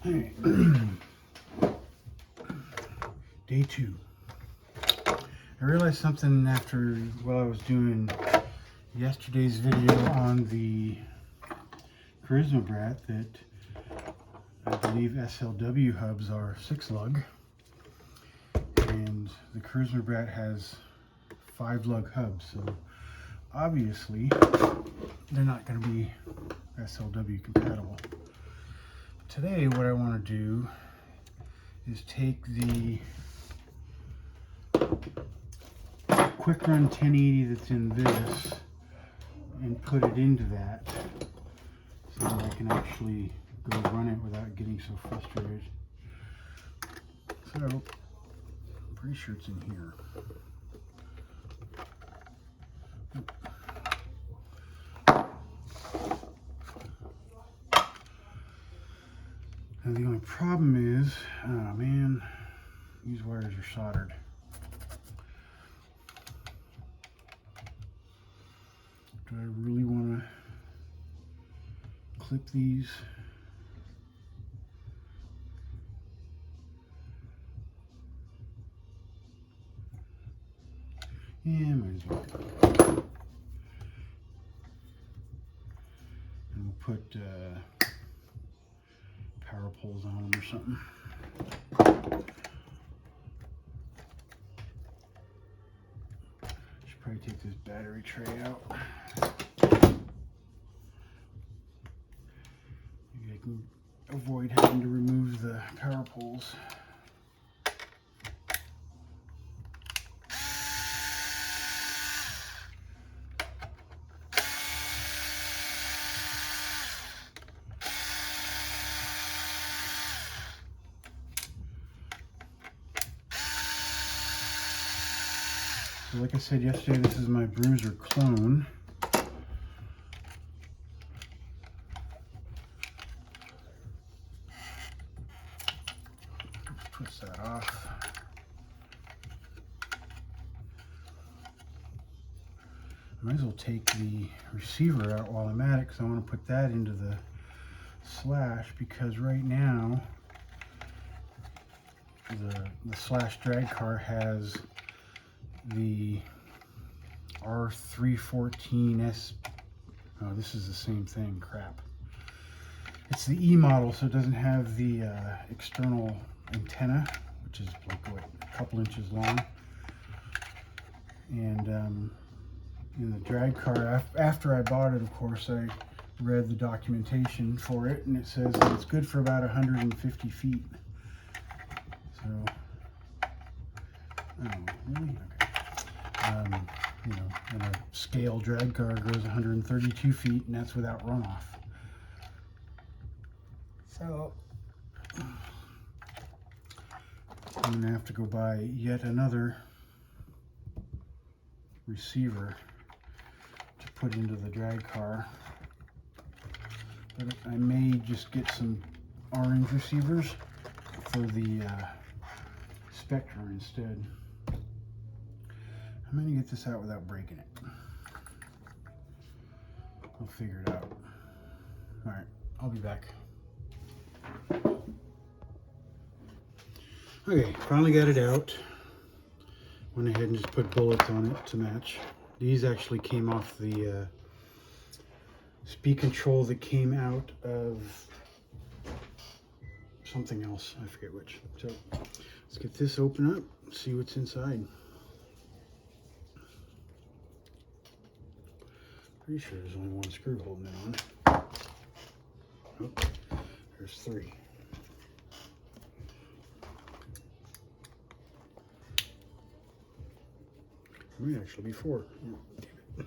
Hey. Day 2. I realized something while I was doing yesterday's video on the Carisma Brat that I believe SLW hubs are 6-lug, and the Carisma Brat has 5-lug hubs, so obviously they're not going to be SLW compatible. Today what I want to do is take the quick run 1080 that's in this and put it into that so that I can actually go run it without getting so frustrated. So I'm pretty sure it's in here. And the only problem is, oh man, these wires are soldered. Do I really want to clip these? Yeah, might as well. And we'll put power poles on them or something. Should probably take this battery tray out. Maybe I can avoid having to remove the power poles. So like I said yesterday, this is my Bruiser clone. Twist that off. Might as well take the receiver out while I'm at it, because I want to put that into the slash, because right now the slash drag car has the R314S. Oh, this is the same thing. Crap. It's the E model, so it doesn't have the external antenna, which is like what, a couple inches long. And in the drag car, after I bought it, of course, I read the documentation for it, and it says that it's good for about 150 feet. So, oh, really? Okay. You know, and a scale drag car goes 132 feet, and that's without runoff. So I'm gonna have to go buy yet another receiver to put into the drag car. But I may just get some orange receivers for the Spectra instead. I'm going to get this out without breaking it. I'll figure it out. Alright, I'll be back. Okay, finally got it out. Went ahead and just put bullets on it to match. These actually came off the speed control that came out of something else. I forget which. So let's get this open up, see what's inside. Pretty sure there's only one screw holding it on. Oh, there's 3. It might actually be 4. Oh, damn it.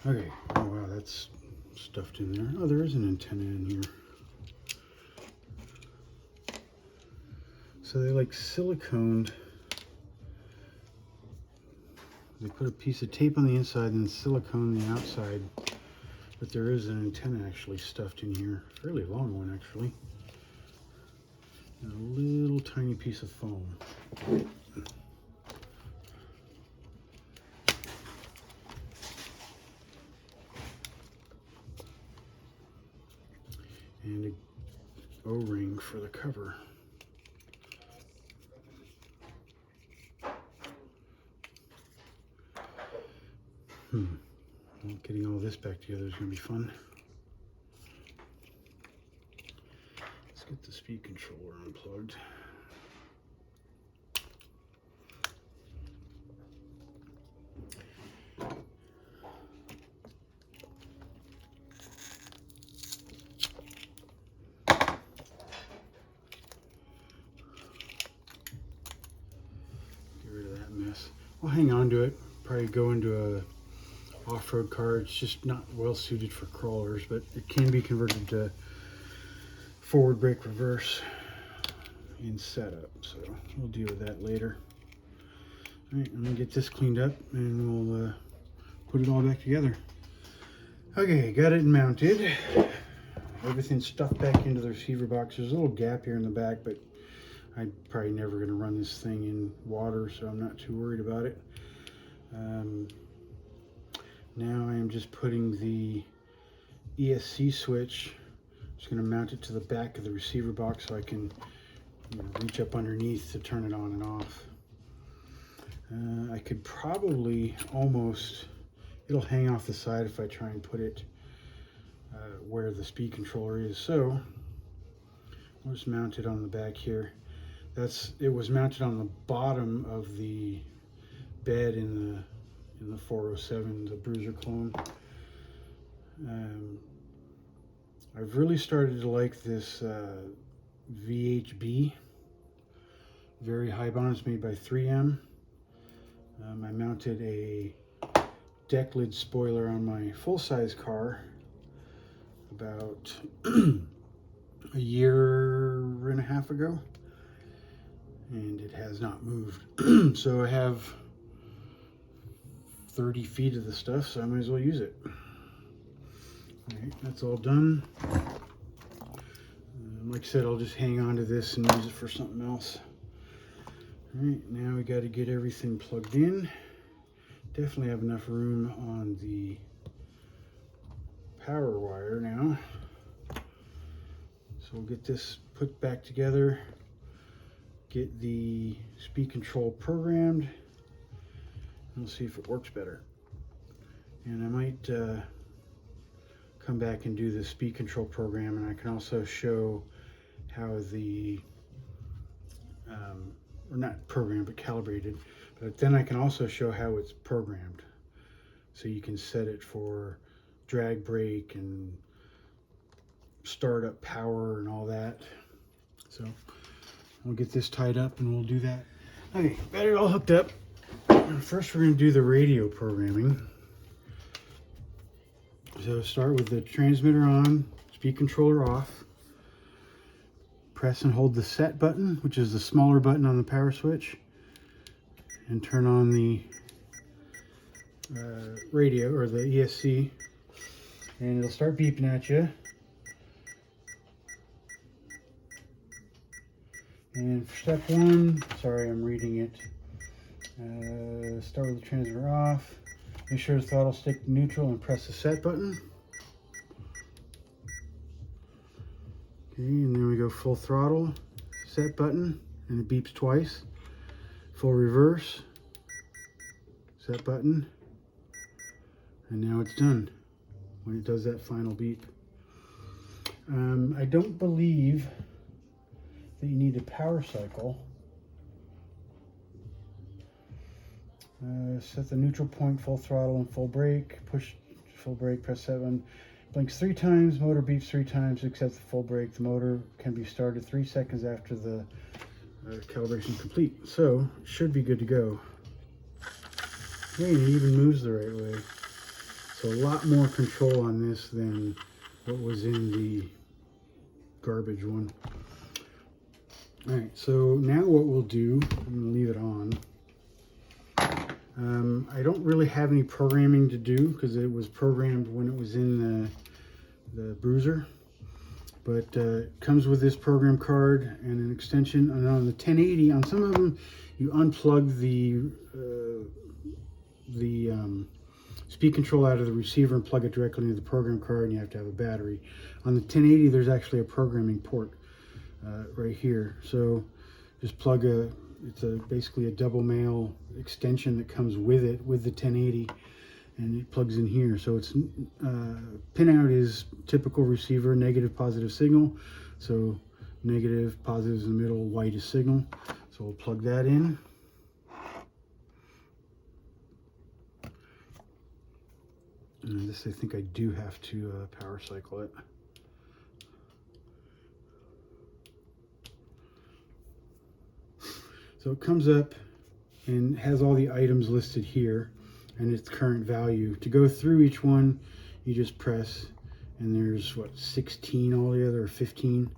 Okay, oh wow, that's stuffed in there. Oh, there is an antenna in here. So they like siliconed. They put a piece of tape on the inside and silicone the outside But there is an antenna actually stuffed in here, fairly long one actually. And a little tiny piece of foam. And a O-ring for the cover. Well, getting all this back together is going to be fun. Let's get the speed controller unplugged. Get rid of that mess. I'll hang on to it. Probably go into a off-road car. It's just not well suited for crawlers, but it can be converted to forward brake reverse in setup, so we'll deal with that later. All right, I'm gonna get this cleaned up and we'll put it all back together. Okay, got it mounted. Everything's stuffed back into the receiver box. There's a little gap here in the back, but I'm probably never gonna run this thing in water, so I'm not too worried about it. Now I am just putting the ESC switch. Just going to mount it to the back of the receiver box so I can reach up underneath to turn it on and off. I could probably almost, it'll hang off the side if I try and put it where the speed controller is. So I'll just mount it on the back here. It was mounted on the bottom of the bed in the 407, the Bruiser clone. I've really started to like this VHB, very high bonds made by 3M. I mounted a deck lid spoiler on my full-size car about a year and a half ago, and it has not moved. So I have 30 feet of the stuff, so I might as well use it. All right, that's all done. Like I said, I'll just hang on to this and use it for something else. All right, now we got to get everything plugged in. Definitely have enough room on the power wire now. So we'll get this put back together, get the speed control programmed, and we'll see if it works better. And I might come back and do the speed control program, and I can also show how the, or not programmed, but calibrated, but then I can also show how it's programmed. So you can set it for drag brake and startup power and all that. So we'll get this tied up and we'll do that. Okay, got it all hooked up. First we're going to do the radio programming. So start with the transmitter on, speed controller off. Press and hold the set button, which is the smaller button on the power switch, and turn on the radio or the ESC, and it'll start beeping at you. And for step one, sorry, I'm reading it. Start with the transmitter off. Make sure the throttle stick neutral and press the set button. Okay, and then we go full throttle, set button, and it beeps twice. Full reverse, set button, and now it's done when it does that final beep. I don't believe that you need a power cycle. Set the neutral point, full throttle and full brake. Push full brake, press 7. Blinks 3 times, motor beeps 3 times, except the full brake. The motor can be started 3 seconds after the calibration complete. So, it should be good to go. Hey, it even moves the right way. So a lot more control on this than what was in the garbage one. Alright, so now what we'll do, I'm going to leave it on. I don't really have any programming to do because it was programmed when it was in the bruiser. But it comes with this program card and an extension. And on the 1080, on some of them, you unplug the speed control out of the receiver and plug it directly into the program card, and you have to have a battery. On the 1080, there's actually a programming port right here. So just plug it's basically a double male extension that comes with it, with the 1080, and it plugs in here. So it's pinout is typical receiver, negative, positive signal. So negative, positive is in the middle, white is signal. So we'll plug that in. And this, I think I do have to power cycle it. So it comes up and has all the items listed here and its current value. To go through each one, you just press, and there's what, 16 altogether, or 15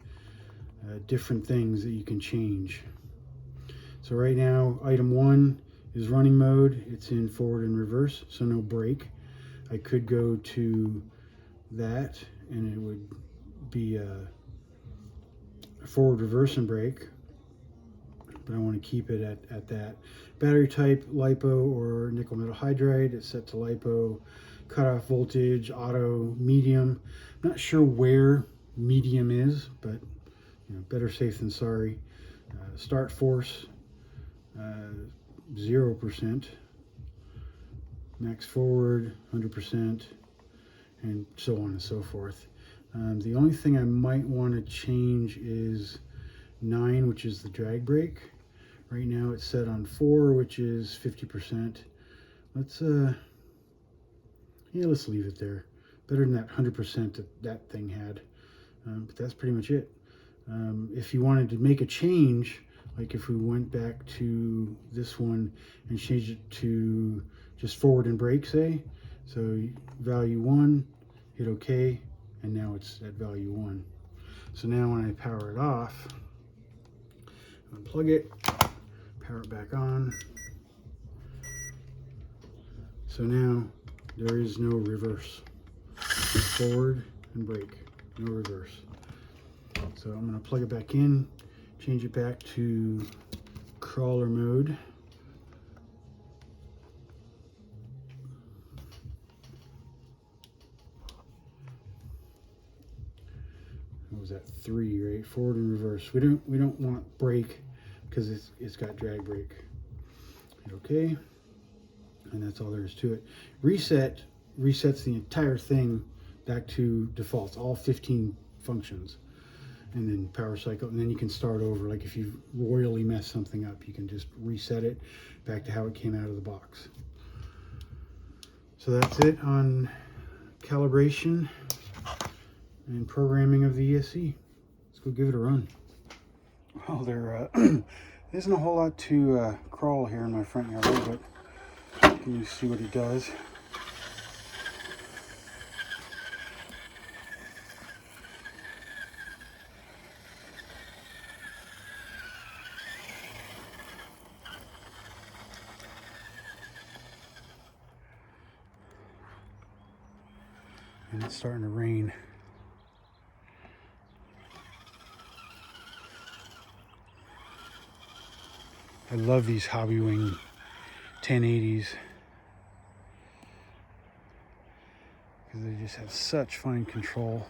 different things that you can change. So right now, item 1 is running mode. It's in forward and reverse, so no brake. I could go to that and it would be a forward, reverse, and brake, but I want to keep it at that. Battery type, LiPo or nickel metal hydride. It's set to LiPo. Cutoff voltage, auto, medium. I'm not sure where medium is, but you know, better safe than sorry. Start force, 0%. Max forward, 100%, and so on and so forth. The only thing I might want to change is 9, which is the drag brake. Right now it's set on 4, which is 50%. Let's let's leave it there. Better than that 100% that thing had. But that's pretty much it. If you wanted to make a change, like if we went back to this one and changed it to just forward and brake, say, so value 1, hit OK, and now it's at value 1. So now when I power it off, unplug it, power it back on. So now there is no reverse. Forward and brake, no reverse. So I'm going to plug it back in, change it back to crawler mode. What was that, 3, right? Forward and reverse. We don't want brake because it's got drag brake. Okay, and that's all there is to it. Reset resets the entire thing back to defaults, all 15 functions, and then power cycle, and then you can start over. Like if you royally mess something up, you can just reset it back to how it came out of the box. So that's it on calibration and programming of the ESC. Let's go give it a run. Well, there isn't a whole lot to crawl here in my front yard, but let me see what it does. And it's starting to rain. I love these Hobbywing 1080s because they just have such fine control.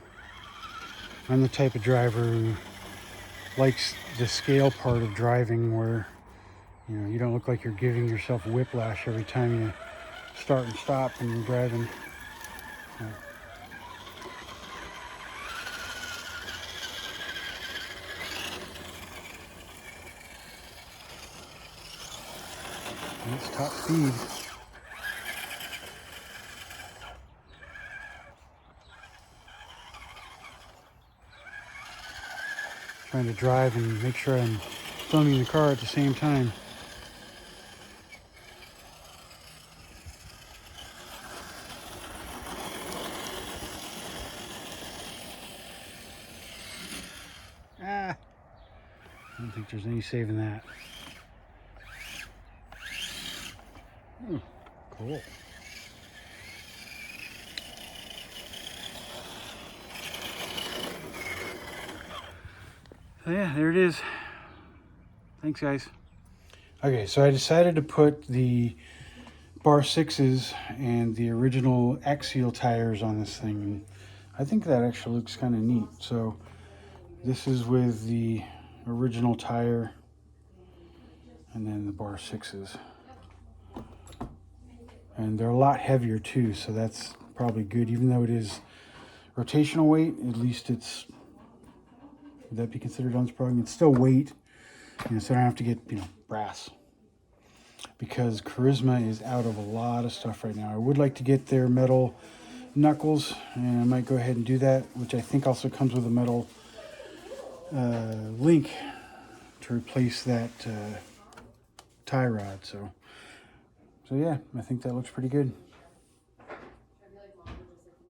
I'm the type of driver who likes the scale part of driving where you don't look like you're giving yourself whiplash every time you start and stop when you're driving. And it's top speed. Trying to drive and make sure I'm filming the car at the same time. I don't think there's any saving that. Cool. So yeah, there it is. Thanks, guys. Okay, so I decided to put the bar 6s and the original axial tires on this thing. I think that actually looks kind of neat. So this is with the original tire and then the bar 6s. And they're a lot heavier too, so that's probably good. Even though it is rotational weight, at least it's, would that be considered unsprung? It's still weight, so I don't have to get, brass. Because Carisma is out of a lot of stuff right now. I would like to get their metal knuckles, and I might go ahead and do that, which I think also comes with a metal link to replace that tie rod. So yeah, I think that looks pretty good.